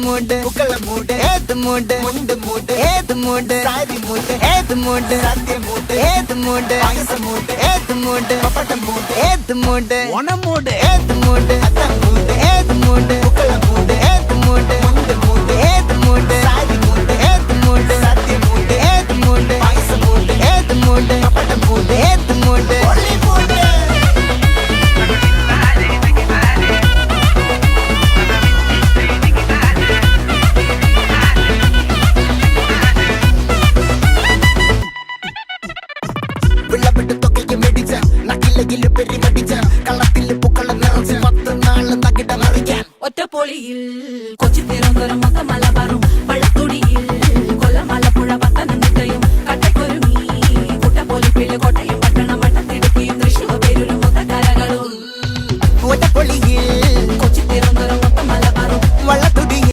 மூடு புக்கல மூடு ஏத்து மூடு முண்டு மூடு ஏத்து மூடு சாரி மூடு ஏத்து மூடு சத்திய மூடு ஏத்து மூடு பாயச மூடு ஏத்து மூடு பப்பட்ட மூடு ஏத்து மூடு ஒன மூடு ஏத்து மூடு அத்த மூடு ஏத்து மூடு புக்கல மூடு ஏத்து மூடு முண்டு மூடு ஏத்து மூடு சாரி மூடு ஏத்து மூடு சத்திய மூடு ஏத்து மூடு பாயச மூடு ஏத்து மூடு பப்பட்ட மூடு ஏத்து மூடு ஒளி மூடு വിളവിട്ട് തൊക്കയ്ക്ക് മെടിച്ച നക്കിലകില് പെരിമടിച്ച കളത്തില് പൂക്കള നിറച്ച് 10 നാള് നകിട മറിക്കാൻ ഒറ്റപ്പൊളിയിൽ കൊച്ചി തിരുവനന്തപുരം മൊത്തമല